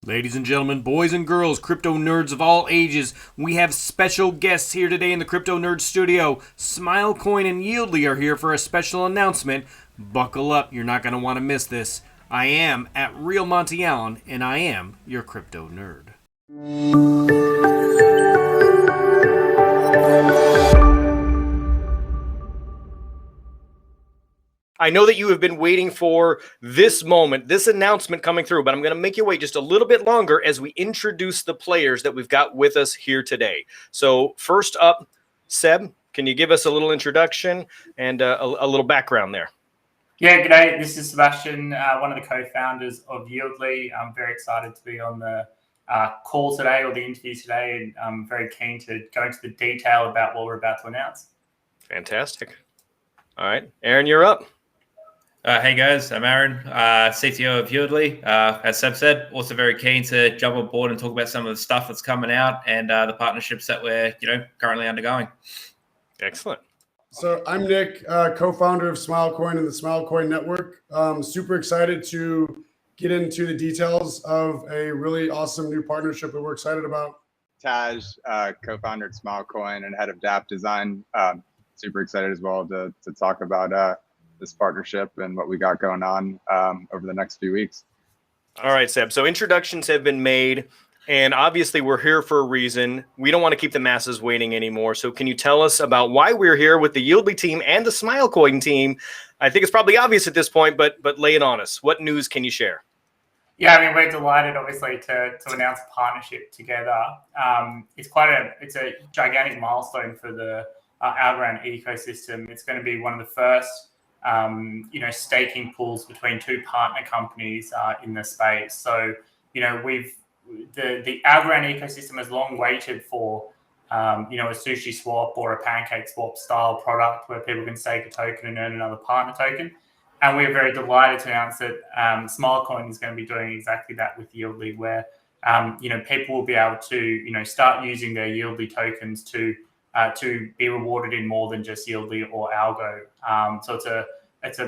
Ladies and gentlemen, boys and girls, crypto nerds of all ages, we have special guests here today in the Crypto Nerd studio. Smilecoin and yldy are here for a special announcement. Buckle up, you're not going to want to miss this. I am at Real Monty Allen, and I am your crypto nerd. I know that you have been waiting for this moment, this announcement coming through, but I'm going to make you wait just a little bit longer as we introduce the players that we've got with us here today. So first up, Seb, can you give us a little introduction and a little background there? Yeah, g'day. This is Sebastian, one of the co-founders of yldy. I'm very excited to be on the call today or the interview today, and I'm very keen to go into the detail about what we're about to announce. Fantastic. All right, Aaron, you're up. Hey guys, I'm Aron, CTO of yldy. As Seb said, also very keen to jump on board and talk about some of the stuff that's coming out and the partnerships that we're currently undergoing. Excellent. So I'm Nick, co-founder of Smilecoin and the Smilecoin Network. Super excited to get into the details of a really awesome new partnership that we're excited about. Taj, co-founder at Smilecoin and head of DApp design. Super excited as well to talk about this partnership and what we got going on over the next few weeks. All right, Seb. So introductions have been made, and obviously we're here for a reason. We don't want to keep the masses waiting anymore. So can you tell us about why we're here with the yldy team and the Smilecoin team? I think it's probably obvious at this point, but lay it on us. What news can you share? Yeah, I mean, we're delighted, obviously, to announce a partnership together. It's a gigantic milestone for the algorand ecosystem. It's going to be one of the first staking pools between two partner companies in the space. So, the algorand ecosystem has long waited for, a sushi swap or a pancake swap style product where people can stake a token and earn another partner token. And we're very delighted to announce that Smilecoin is going to be doing exactly that with yldy, where, people will be able to, start using their yldy tokens to be rewarded in more than just yldy or algo. So it's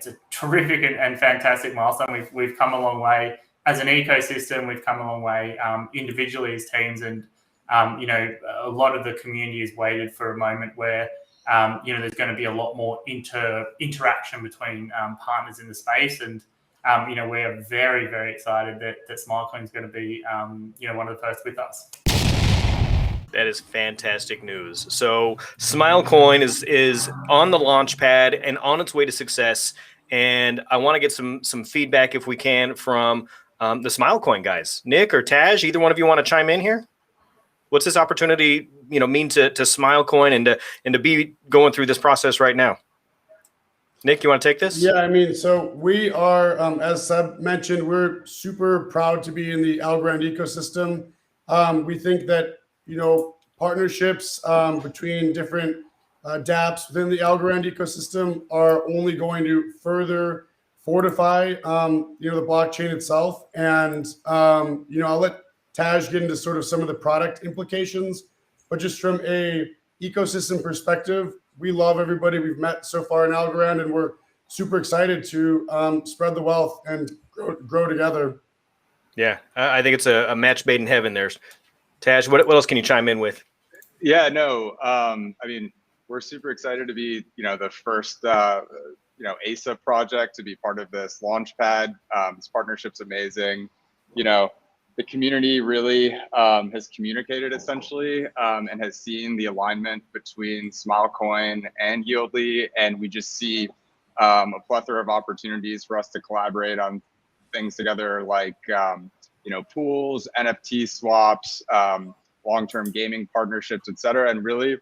a terrific and fantastic milestone. We've come a long way as an ecosystem. We've come a long way individually as teams, and a lot of the community has waited for a moment where there's going to be a lot more interaction between partners in the space, and we're very, very excited that Smilecoin is going to be one of the first with us. That is fantastic news. So Smilecoin is on the launch pad and on its way to success. And I want to get some feedback, if we can, from the Smilecoin guys. Nick or Taj, either one of you want to chime in here? What's this opportunity, mean to Smilecoin and to be going through this process right now? Nick, you want to take this? Yeah, I mean, so we are, as Seb mentioned, we're super proud to be in the algorand ecosystem. We think that partnerships between different dApps within the algorand ecosystem are only going to further fortify, the blockchain itself. And, I'll let Taj get into sort of some of the product implications, but just from a ecosystem perspective, we love everybody we've met so far in algorand, and we're super excited to spread the wealth and grow together. Yeah, I think it's a match made in heaven there. Taj, what else can you chime in with? Yeah, no, I mean, we're super excited to be, the first, ASA project to be part of this launch pad. This partnership's amazing. The community really has communicated essentially and has seen the alignment between Smilecoin and yldy, and we just see a plethora of opportunities for us to collaborate on things together, like pools, NFT swaps, long-term gaming partnerships, et cetera. And really,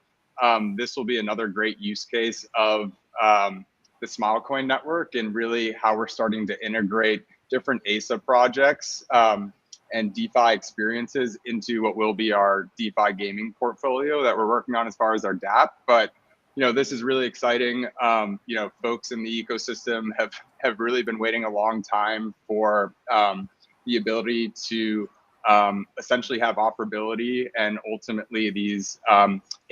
this will be another great use case of the Smilecoin network, and really how we're starting to integrate different ASA projects and DeFi experiences into what will be our DeFi gaming portfolio that we're working on as far as our DApp. But this is really exciting. Folks in the ecosystem have really been waiting a long time for the ability to essentially have operability and ultimately these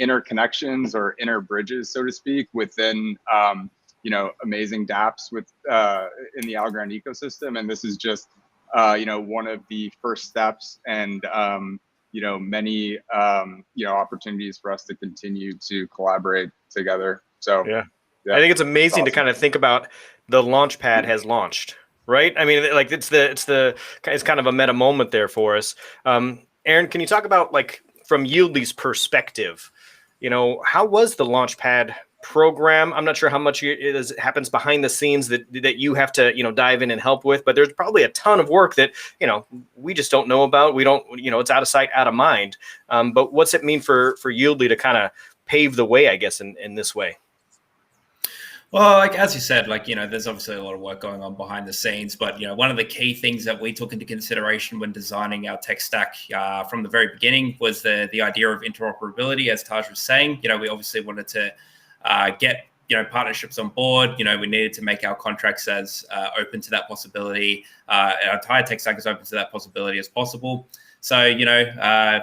interconnections or inner bridges, so to speak, within amazing dApps in the algorand ecosystem. And this is just one of the first steps and, many, opportunities for us to continue to collaborate together. So yeah. I think it's amazing to kind of think about the Launchpad has launched, right? I mean, like it's kind of a meta moment there for us. Aron, can you talk about, like, from yldy's perspective, how was the Launchpad program? I'm not sure how much happens behind the scenes that you have to, dive in and help with, but there's probably a ton of work that, we just don't know about. We don't, it's out of sight, out of mind. But what's it mean for yldy to kind of pave the way, I guess, in this way? Well, like as you said, there's obviously a lot of work going on behind the scenes, but one of the key things that we took into consideration when designing our tech stack from the very beginning was the idea of interoperability. As Taj was saying, we obviously wanted to get partnerships on board. We needed to make our contracts as open to that possibility. Our entire tech stack is open to that possibility as possible. So,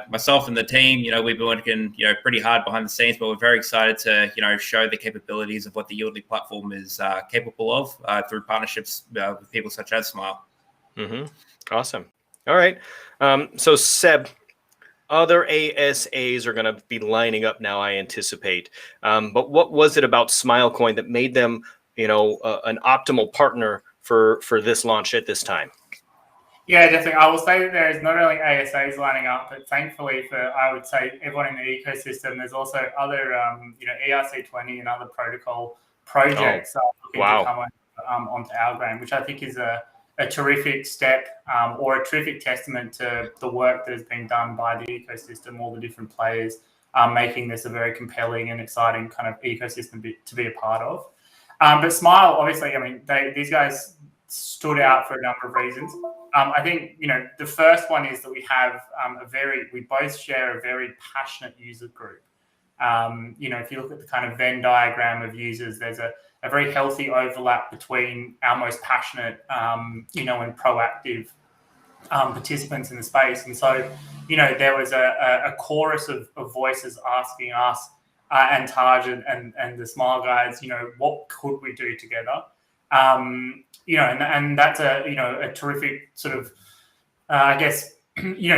myself and the team, we've been working, pretty hard behind the scenes, but we're very excited to, show the capabilities of what the yldy platform is capable of through partnerships with people such as Smile. Mm-hmm. Awesome. All right. So Seb, other ASAs are going to be lining up now, I anticipate. But what was it about Smilecoin that made them, an optimal partner for this launch at this time? Yeah, definitely. I will say that there is not only ASAs lining up, but thankfully for, I would say, everyone in the ecosystem, there's also other, ERC20 and other protocol projects looking to come onto algorand, which I think is a terrific step or a terrific testament to the work that has been done by the ecosystem, all the different players making this a very compelling and exciting kind of ecosystem to be a part of. But Smile, obviously, these guys stood out for a number of reasons. I think, the first one is that we have we both share a very passionate user group. If you look at the kind of Venn diagram of users, there's a very healthy overlap between our most passionate, and proactive participants in the space. And so, there was a chorus of voices asking us and Taj and the Smile guys, what could we do together? And that's a terrific sort of,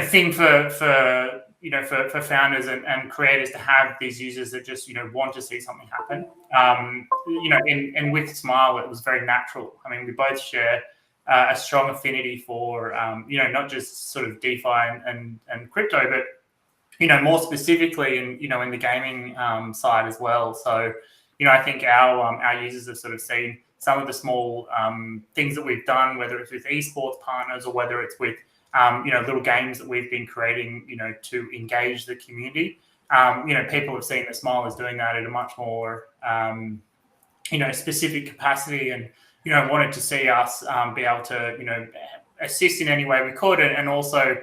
thing for founders and creators to have these users that just, want to see something happen. And with Smile, it was very natural. We both share a strong affinity for, not just sort of DeFi and crypto, but, more specifically in the gaming side as well. So, I think our users have sort of seen some of the small things that we've done, whether it's with esports partners or whether it's with, little games that we've been creating, to engage the community. People have seen that Smile is doing that at a much more, specific capacity and, wanted to see us be able to, assist in any way we could and also,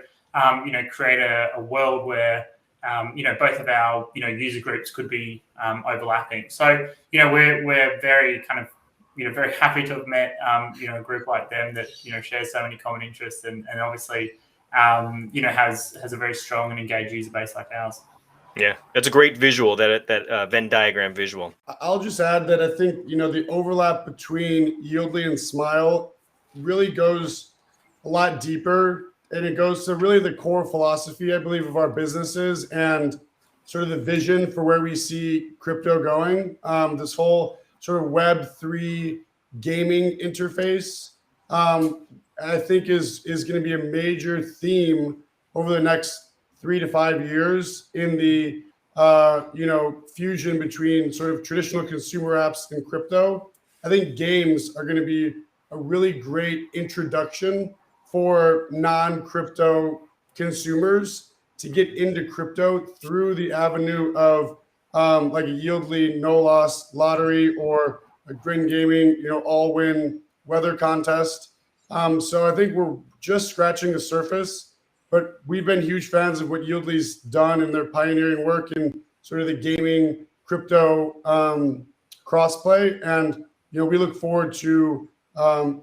create a world where, both of our, user groups could be overlapping. So, we're very kind of, very happy to have met, a group like them that, shares so many common interests and obviously, has a very strong and engaged user base like ours. Yeah, that's a great visual, that Venn diagram visual. I'll just add that I think, the overlap between yldy and Smile really goes a lot deeper, and it goes to really the core philosophy, I believe, of our businesses and sort of the vision for where we see crypto going. This whole sort of Web3 gaming interface, I think is going to be a major theme over the next 3 to 5 years in the fusion between sort of traditional consumer apps and crypto. I think games are going to be a really great introduction for non-crypto consumers to get into crypto through the avenue of like a yldy no loss lottery or a Grin Gaming, all win weather contest. So I think we're just scratching the surface, but we've been huge fans of what yldy's done in their pioneering work in sort of the gaming crypto crossplay. And, we look forward to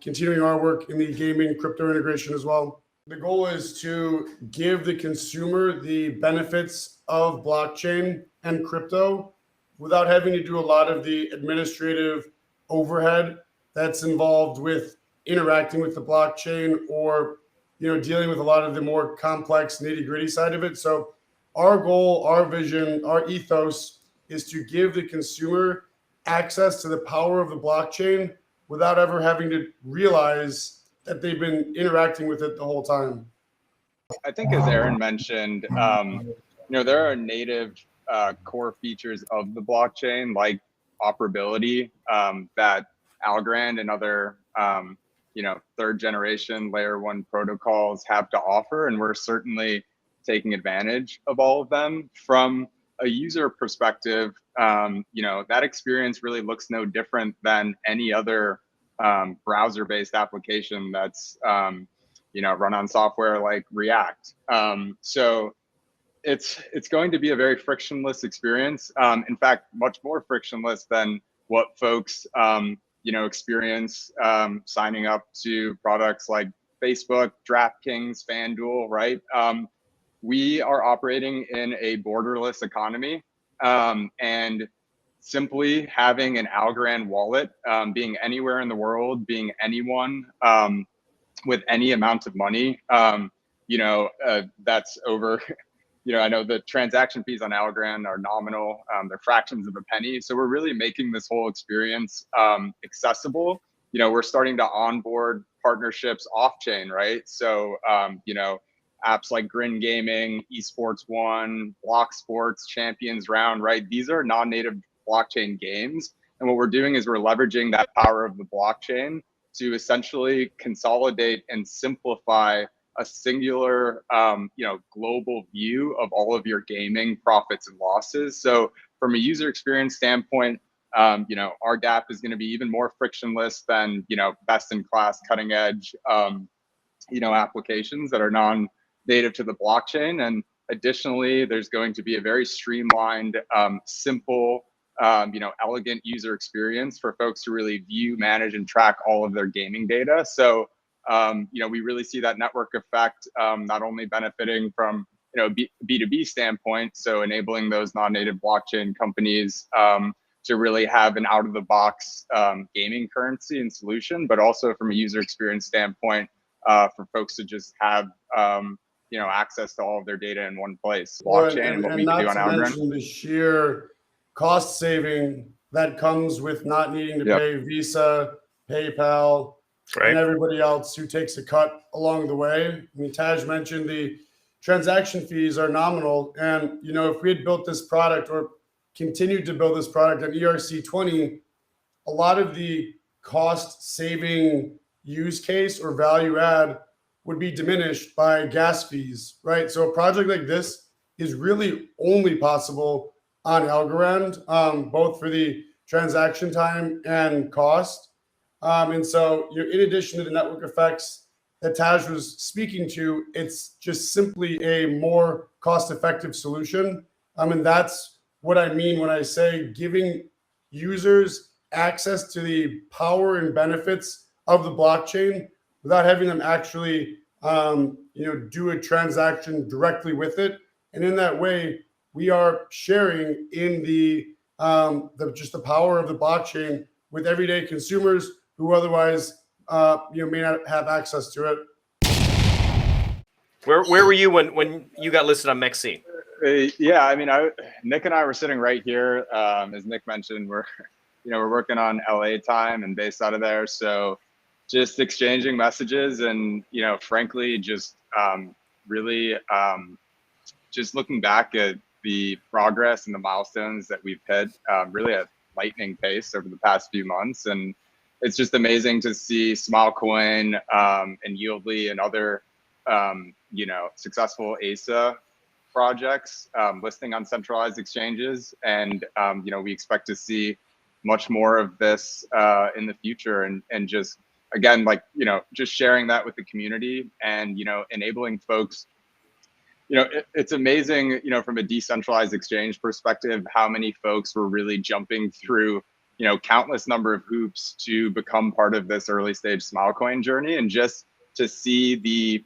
continuing our work in the gaming crypto integration as well. The goal is to give the consumer the benefits of blockchain and crypto without having to do a lot of the administrative overhead that's involved with interacting with the blockchain or dealing with a lot of the more complex nitty-gritty side of it. So our goal, our vision, our ethos is to give the consumer access to the power of the blockchain without ever having to realize that they've been interacting with it the whole time. I think, as Aron mentioned, there are native core features of the blockchain, like operability, that Algorand and other, third generation layer 1 protocols have to offer. And we're certainly taking advantage of all of them. From a user perspective, that experience really looks no different than any other browser-based application that's run on software like React. So it's going to be a very frictionless experience. In fact, much more frictionless than what folks experience signing up to products like Facebook, DraftKings, FanDuel, right? We are operating in a borderless economy, and simply having an Algorand wallet, being anywhere in the world, being anyone with any amount of money, that's over. I know the transaction fees on Algorand are nominal; they're fractions of a penny. So we're really making this whole experience accessible. We're starting to onboard partnerships off chain, right? So apps like Grin Gaming, Esports One, Block Sports, Champions Round, right? These are non-native blockchain games. And what we're doing is we're leveraging that power of the blockchain to essentially consolidate and simplify a singular, global view of all of your gaming profits and losses. So from a user experience standpoint, our DApp is going to be even more frictionless than, best in class, cutting edge, applications that are non-native to the blockchain. And additionally, there's going to be a very streamlined, simple, elegant user experience for folks to really view, manage, and track all of their gaming data. So, we really see that network effect, not only benefiting from, B2B standpoint, so enabling those non-native blockchain companies to really have an out-of-the-box gaming currency and solution, but also from a user experience standpoint, for folks to just have, access to all of their data in one place. Blockchain and what we can do on Algorand. The sheer cost saving that comes with not needing to pay Visa, PayPal, and everybody else who takes a cut along the way. I mean, Taj mentioned the transaction fees are nominal. And, if we had built this product or continued to build this product at ERC20, a lot of the cost saving use case or value add would be diminished by gas fees, right? So a project like this is really only possible on Algorand, both for the transaction time and cost. And so in addition to the network effects that Taj was speaking to, it's just simply a more cost-effective solution. And that's what I mean when I say giving users access to the power and benefits of the blockchain without having them actually, do a transaction directly with it. And in that way, we are sharing in the power of the blockchain with everyday consumers who otherwise, may not have access to it. Where were you when you got listed on Mexi? Yeah, I mean, Nick and I were sitting right here. As Nick mentioned, we're working on LA time and based out of there. So just exchanging messages and, frankly, just really just looking back at the progress and the milestones that we've hit really at lightning pace over the past few months. And it's just amazing to see Smilecoin and yldy and other, successful ASA projects listing on centralized exchanges. And, we expect to see much more of this in the future. And just, again, just sharing that with the community and, enabling folks. It's amazing, from a decentralized exchange perspective, how many folks were really jumping through, countless number of hoops to become part of this early stage Smilecoin journey. And just to see the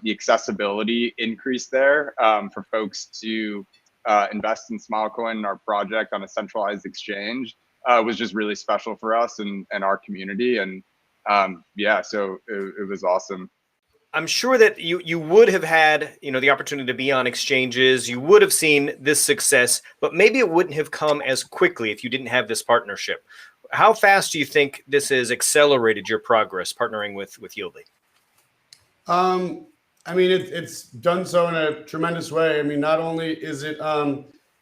accessibility increase there for folks to invest in Smilecoin and our project on a centralized exchange was just really special for us and our community. And so it was awesome. I'm sure that you would have had, the opportunity to be on exchanges. You would have seen this success, but maybe it wouldn't have come as quickly if you didn't have this partnership. How fast do you think this has accelerated your progress partnering with yldy? I mean, it's done so in a tremendous way. I mean, not only is it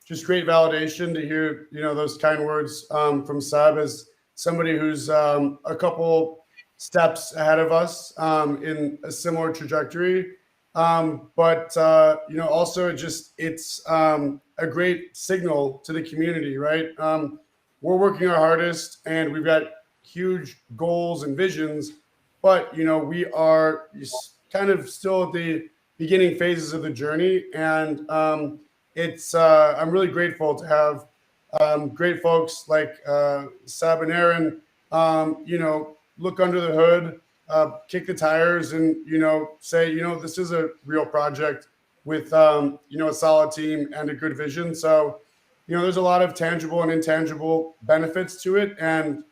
just great validation to hear, those kind words from Seb as somebody who's a couple steps ahead of us in a similar trajectory. But also it's a great signal to the community, right? We're working our hardest and we've got huge goals and visions, but, we are kind of still at the beginning phases of the journey. And I'm really grateful to have great folks like Seb and Aron, look under the hood, kick the tires and, say, this is a real project with, a solid team and a good vision. So, there's a lot of tangible and intangible benefits to it. And,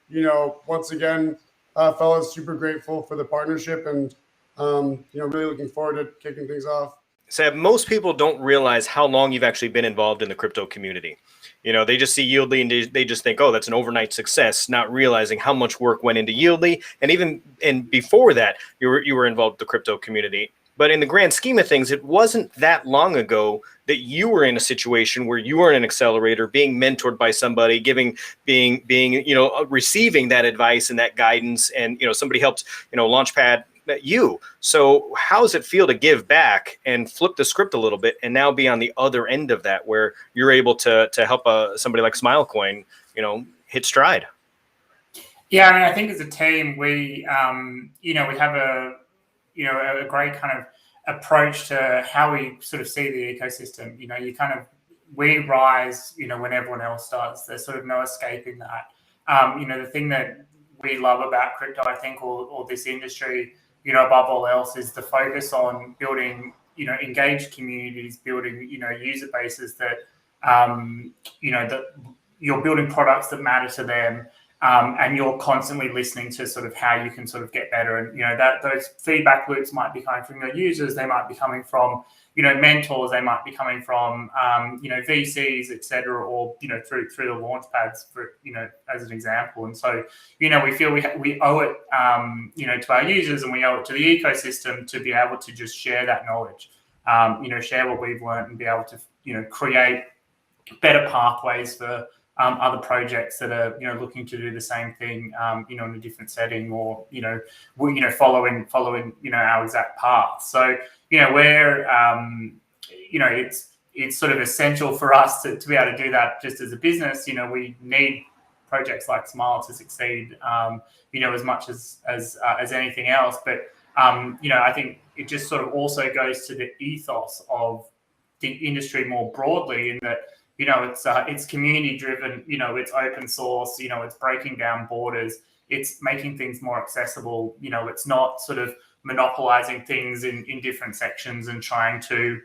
once again, fellas, super grateful for the partnership and, really looking forward to kicking things off. Seb, most people don't realize how long you've actually been involved in the crypto community. They just see yldy and they just think, oh, that's an overnight success, not realizing how much work went into yldy. And before that, you were involved with the crypto community. But in the grand scheme of things, it wasn't that long ago that you were in a situation where you were in an accelerator, being mentored by somebody, receiving that advice and that guidance, and somebody helped Launchpad you. So how does it feel to give back and flip the script a little bit and now be on the other end of that, where you're able to help somebody like Smilecoin, hit stride? Yeah, I mean, I think as a team, we we have a great kind of approach to how we sort of see the ecosystem. We rise, when everyone else does. There's sort of no escaping that. The thing that we love about crypto, I think, or this industry, above all else, is the focus on building, engaged communities, building, user bases that, that you're building products that matter to them. And you're constantly listening to sort of how you can sort of get better. And, that those feedback loops might be coming from your users. They might be coming from, mentors. They might be coming from, VCs, et cetera, or, through the launch pads, for, as an example. And so, we feel we owe it, to our users, and we owe it to the ecosystem to be able to just share that knowledge, share what we've learned and be able to, create better pathways for other projects that are looking to do the same thing in a different setting, or following our exact path. So we're it's sort of essential for us to be able to do that just as a business. We need projects like Smile to succeed as much as anything else. But I think it just sort of also goes to the ethos of the industry more broadly, in that it's community driven, it's open source, it's breaking down borders, it's making things more accessible, it's not sort of monopolizing things in different sections and trying to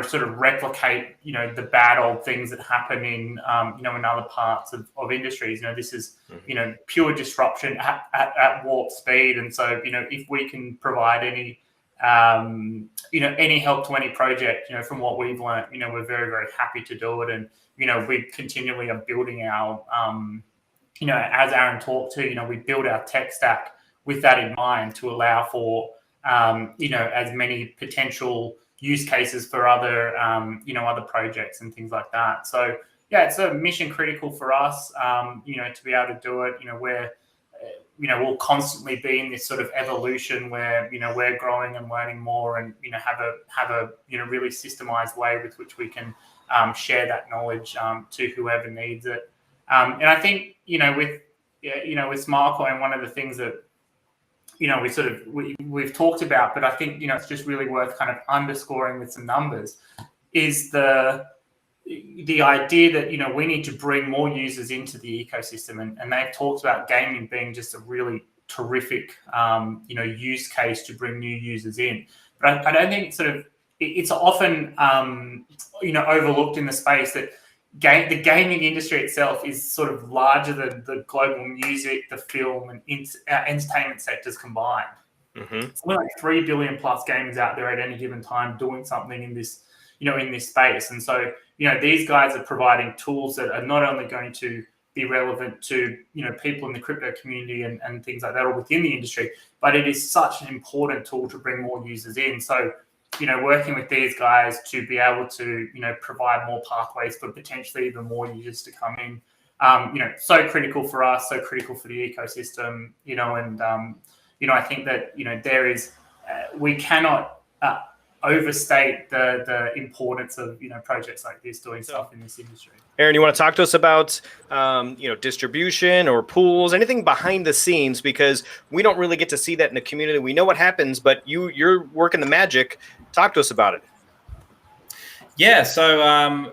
sort of replicate, the bad old things that happen in other parts of industries. This is, pure disruption at warp speed. And so, if we can provide any help to any project, from what we've learned, we're very, very happy to do it. And, we continually are building our, as Aron talked to, we build our tech stack with that in mind, to allow for, as many potential use cases for other, other projects and things like that. So, yeah, it's a mission critical for us, to be able to do it. We'll constantly be in this sort of evolution where, we're growing and learning more, and, have a really systemized way with which we can share that knowledge to whoever needs it. And I think, with Smilecoin, one of the things that, we've talked about, but I think, it's just really worth kind of underscoring with some numbers, is the idea that, we need to bring more users into the ecosystem. And they've talked about gaming being just a really terrific, use case to bring new users in. But I don't think it's often, overlooked in the space that, the gaming industry itself is sort of larger than the global music, the film, and entertainment sectors combined. It's only like 3 billion plus gamers out there at any given time doing something in this, in this space. And so, these guys are providing tools that are not only going to be relevant to, people in the crypto community and things like that, or within the industry, but it is such an important tool to bring more users in. So, working with these guys to be able to, provide more pathways for potentially even more users to come in, so critical for us, so critical for the ecosystem, and, I think that, there is, we cannot overstate the importance of, projects like this doing stuff in this industry. Aron, you want to talk to us about, distribution or pools, anything behind the scenes, because we don't really get to see that in the community. We know what happens, but you're working the magic. Talk to us about it. Yeah, so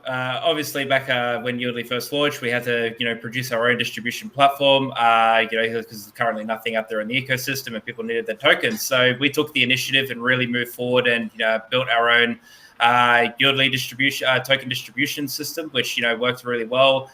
obviously back when yldy first launched, we had to produce our own distribution platform, because there's currently nothing out there in the ecosystem and people needed their tokens. So we took the initiative and really moved forward and built our own yldy distribution token distribution system, which worked really well.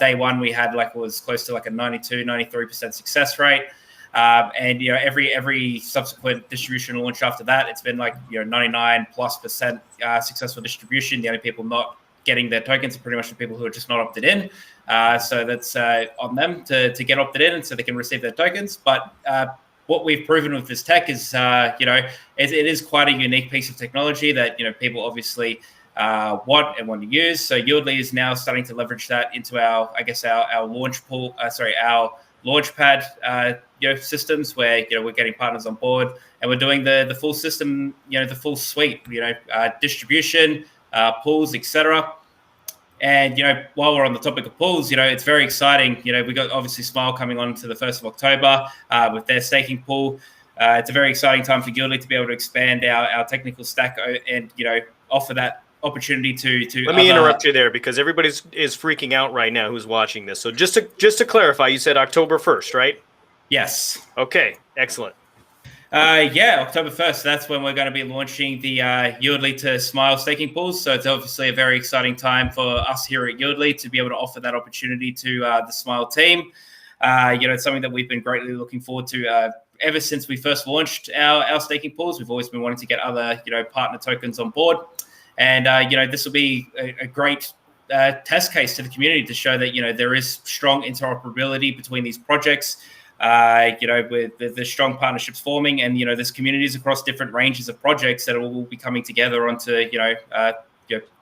Day one we had it was close to like a 92-93% success rate. And every subsequent distribution launch after that, it's been like 99+% successful distribution. The only people not getting their tokens are pretty much the people who are just not opted in. So that's on them to get opted in, and so they can receive their tokens. But what we've proven with this tech is it is quite a unique piece of technology that people obviously want to use. So yldy is now starting to leverage that into our launch pool. Our launchpad systems where we're getting partners on board and we're doing the full system, the full suite, distribution, pools, etc. And while we're on the topic of pools, it's very exciting. We got obviously Smile coming on to the 1st of October with their staking pool. It's a very exciting time for yldy to be able to expand our technical stack and offer that opportunity to let me interrupt you there, because everybody is freaking out right now who's watching this. So just to clarify, you said October 1st, right? Yes. Okay, excellent. October 1st, that's when we're going to be launching the yldy to Smile staking pools. So it's obviously a very exciting time for us here at yldy to be able to offer that opportunity to the Smile team. It's something that we've been greatly looking forward to ever since we first launched our staking pools. We've always been wanting to get other partner tokens on board. And, this will be a great test case to the community to show that, there is strong interoperability between these projects, with the strong partnerships forming, and, there's communities across different ranges of projects that will be coming together onto,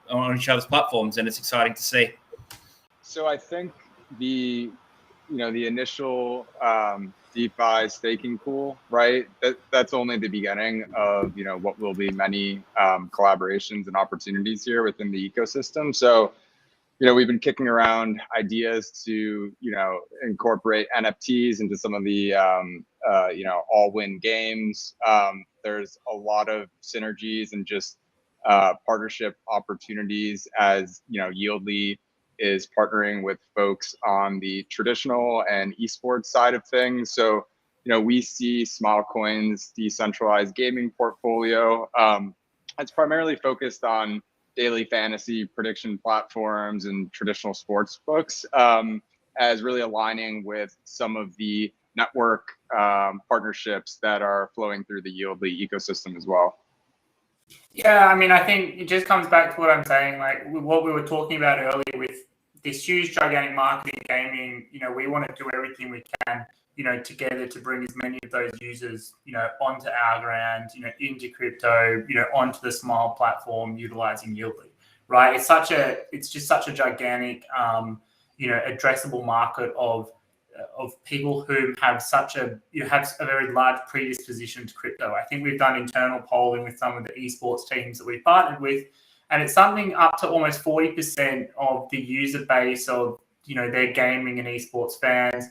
on each other's platforms. And it's exciting to see. So I think the initial DeFi staking pool, right? That's only the beginning of what will be many collaborations and opportunities here within the ecosystem. So we've been kicking around ideas to incorporate NFTs into some of the all-win games. There's a lot of synergies and just partnership opportunities as yldy is partnering with folks on the traditional and esports side of things. So, we see Smilecoin's decentralized gaming portfolio. It's primarily focused on daily fantasy prediction platforms and traditional sports books, as really aligning with some of the network partnerships that are flowing through the yldy ecosystem as well. Yeah, I mean, I think it just comes back to what I'm saying, like what we were talking about earlier with this huge, gigantic market in gaming. We want to do everything we can, together to bring as many of those users, onto algorand, into crypto, onto the Smile platform, utilizing yldy, right? It's just such a gigantic, addressable market of people who have have a very large predisposition to crypto. I think we've done internal polling with some of the esports teams that we've partnered with, and it's something up to almost 40% of the user base of their gaming and esports fans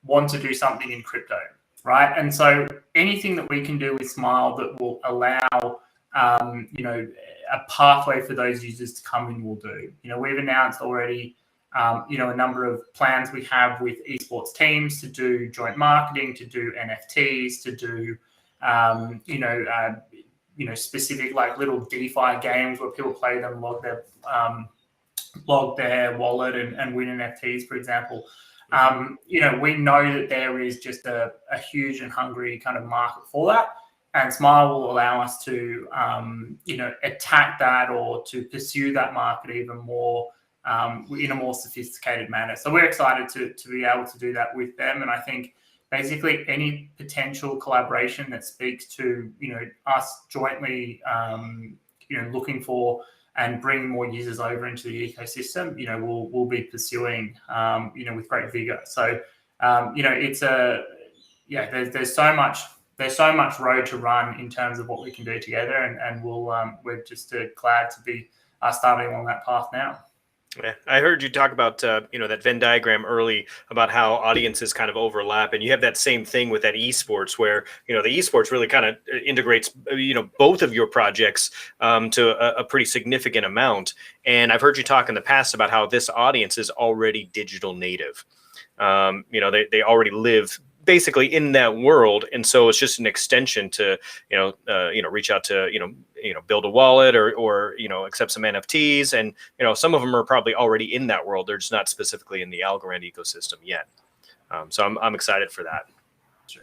want to do something in crypto, right? And so anything that we can do with Smile that will allow a pathway for those users to come in, will do. We've announced already a number of plans we have with esports teams to do joint marketing, to do NFTs, to do specific like little DeFi games where people play them, log their log their wallet and win NFTs, for example. We know that there is just a huge and hungry kind of market for that. And Smile will allow us to, attack that or to pursue that market even more in a more sophisticated manner. So we're excited to be able to do that with them. And I think basically any potential collaboration that speaks to, us jointly, looking for and bringing more users over into the ecosystem, we'll be pursuing, with great vigor. So, there's so much road to run in terms of what we can do together, and we're just glad to be starting on that path now. Yeah, I heard you talk about that Venn diagram early about how audiences kind of overlap, and you have that same thing with that esports, where the esports really kind of integrates both of your projects to a pretty significant amount. And I've heard you talk in the past about how this audience is already digital native. They already live basically in that world, and so it's just an extension to reach out to build a wallet or accept some NFTs, and some of them are probably already in that world. They're just not specifically in the Algorand ecosystem yet. So I'm excited for that. Sure.